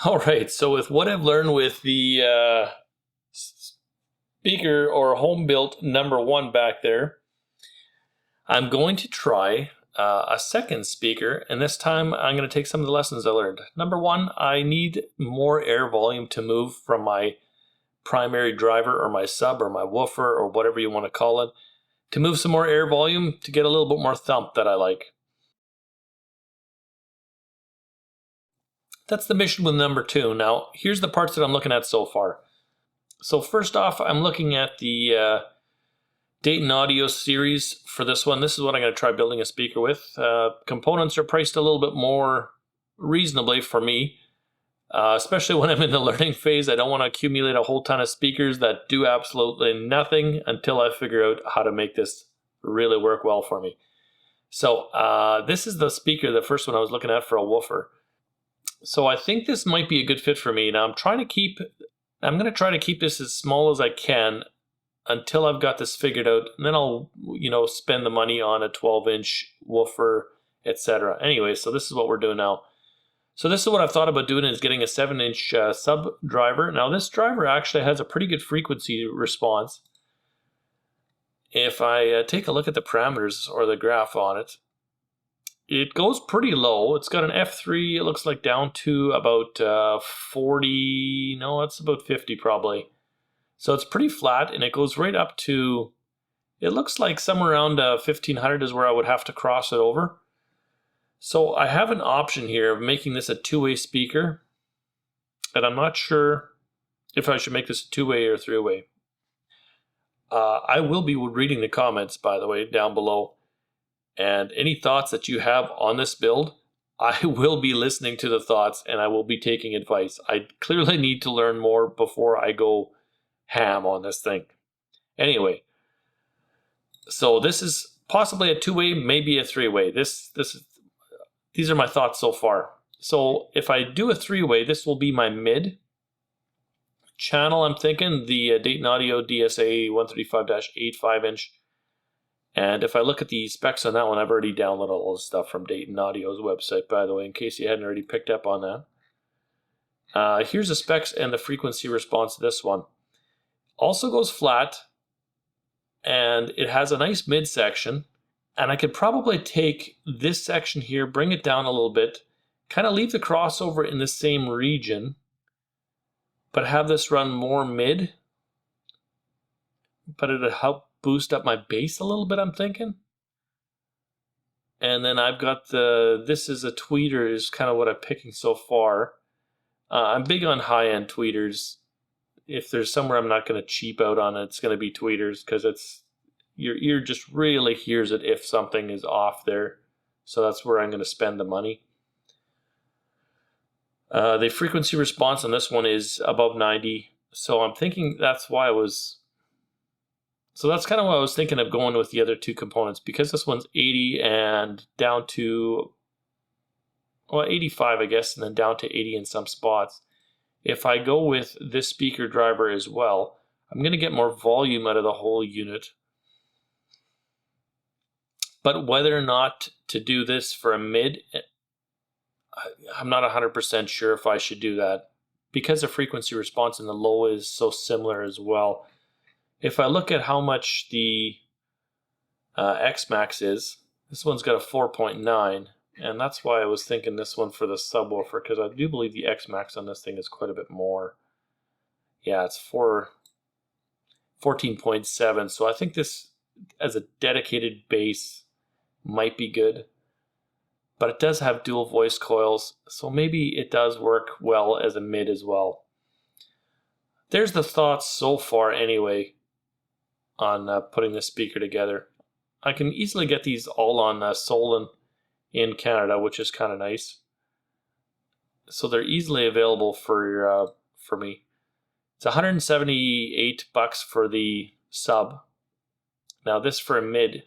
All right, so with what I've learned with the speaker or home built number one back there, I'm going to try a second speaker, and this time I'm going to take some of the lessons I learned. Number one, I need more air volume to move from my primary driver or my sub or my woofer or whatever you want to call it, to move some more air volume to get a little bit more thump that I like. That's the mission with number two. Now, here's the parts that I'm looking at so far. So first off, I'm looking at the Dayton Audio series for this one. This is what I'm going to try building a speaker with. Components are priced a little bit more reasonably for me, especially when I'm in the learning phase. I don't want to accumulate a whole ton of speakers that do absolutely nothing until I figure out how to make this really work well for me. So this is the speaker, the first one I was looking at for a woofer. So I think this might be a good fit for me. Now I'm going to try to keep this as small as I can until I've got this figured out, and then I'll, spend the money on a 12-inch woofer, etc. Anyway, so this is what we're doing now. So this is what I've thought about doing, is getting a 7-inch sub driver. Now this driver actually has a pretty good frequency response. If I take a look at the parameters or the graph on it, it goes pretty low. It's got an F3, it looks like, down to about 40, no, it's about 50 probably. So it's pretty flat, and it goes right up to, it looks like somewhere around 1500 is where I would have to cross it over. So I have an option here of making this a two-way speaker, and I'm not sure if I should make this a two-way or three-way. I will be reading the comments, by the way, down below. And any thoughts that you have on this build, I will be listening to the thoughts, and I will be taking advice. I clearly need to learn more before I go ham on this thing. Anyway, so this is possibly a two-way, maybe a three-way. These are my thoughts so far. So if I do a three-way, this will be my mid channel. I'm thinking the Dayton Audio DSA 135-8 5-inch. And if I look at the specs on that one, I've already downloaded all the stuff from Dayton Audio's website, by the way, in case you hadn't already picked up on that. Here's the specs and the frequency response to this one. Also goes flat, and it has a nice midsection. And I could probably take this section here, bring it down a little bit, kind of leave the crossover in the same region, but have this run more mid. But it'll help boost up my bass a little bit, I'm thinking. And then I've got this is a tweeter, is kind of what I'm picking so far. I'm big on high-end tweeters. If there's somewhere I'm not going to cheap out on it, it's going to be tweeters, because your ear just really hears it if something is off there. So that's where I'm going to spend the money. The frequency response on this one is above 90. So I'm thinking that's why So that's kind of what I was thinking of going with the other two components, because this one's 80 and down to, well, 85, I guess, and then down to 80 in some spots. If I go with this speaker driver as well, I'm going to get more volume out of the whole unit. But whether or not to do this for a mid, I'm not 100% sure if I should do that, because the frequency response in the low is so similar as well. If I look at how much the X-Max is, this one's got a 4.9, and that's why I was thinking this one for the subwoofer, because I do believe the X-Max on this thing is quite a bit more. Yeah, it's 14.7, so I think this as a dedicated bass might be good. But it does have dual voice coils, so maybe it does work well as a mid as well. There's the thoughts so far anyway on putting this speaker together. I can easily get these all on Solon in Canada, which is kind of nice. So they're easily available for me. It's $178 for the sub. Now this for a mid.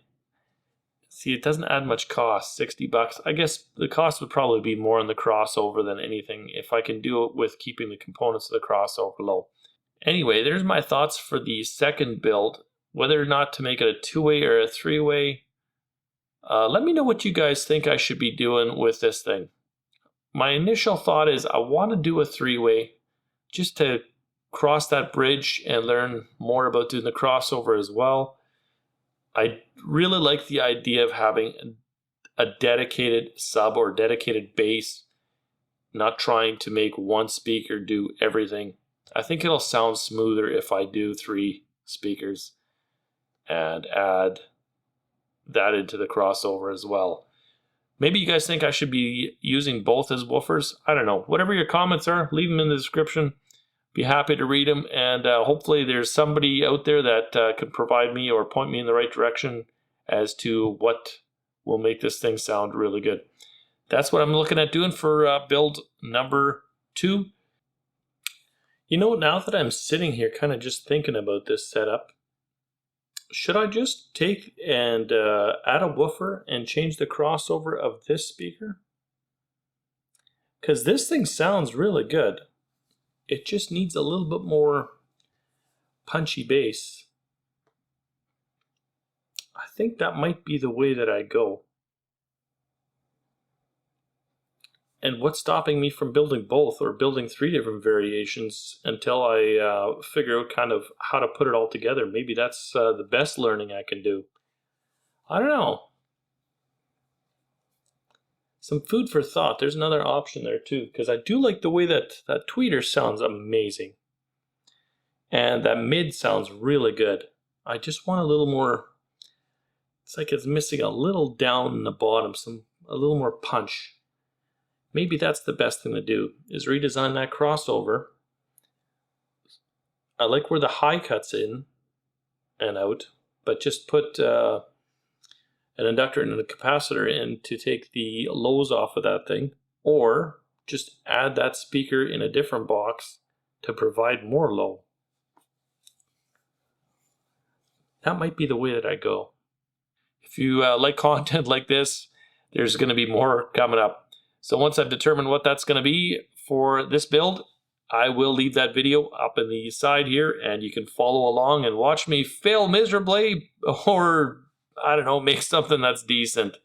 See, it doesn't add much cost, $60. I guess the cost would probably be more on the crossover than anything, if I can do it with keeping the components of the crossover low. Anyway, there's my thoughts for the second build. Whether or not to make it a two-way or a three-way, let me know what you guys think I should be doing with this thing. my initial thought is I want to do a three-way just to cross that bridge and learn more about doing the crossover as well. I really like the idea of having a dedicated sub or dedicated bass, not trying to make one speaker do everything. I think it'll sound smoother if I do 3 speakers and add that into the crossover as well. Maybe you guys think I should be using both as woofers. I don't know. Whatever your comments are, leave them in the description. Be happy to read them, and hopefully there's somebody out there that can provide me or point me in the right direction as to what will make this thing sound really good. That's what I'm looking at doing for build number 2. You know, now that I'm sitting here kind of just thinking about this setup, should I just take and add a woofer and change the crossover of this speaker? Because this thing sounds really good. It just needs a little bit more punchy bass. I think that might be the way that I go. And what's stopping me from building both or building 3 different variations until I figure out kind of how to put it all together? Maybe that's the best learning I can do. I don't know. Some food for thought. There's another option there too, because I do like the way that tweeter sounds amazing. And that mid sounds really good. I just want a little more, it's like it's missing a little down in the bottom, a little more punch. Maybe that's the best thing to do, is redesign that crossover. I like where the high cuts in and out, but just put an inductor and a capacitor in to take the lows off of that thing, or just add that speaker in a different box to provide more low. That might be the way that I go. If you like content like this, there's going to be more coming up. So once I've determined what that's going to be for this build, I will leave that video up in the side here, and you can follow along and watch me fail miserably, or I don't know, make something that's decent.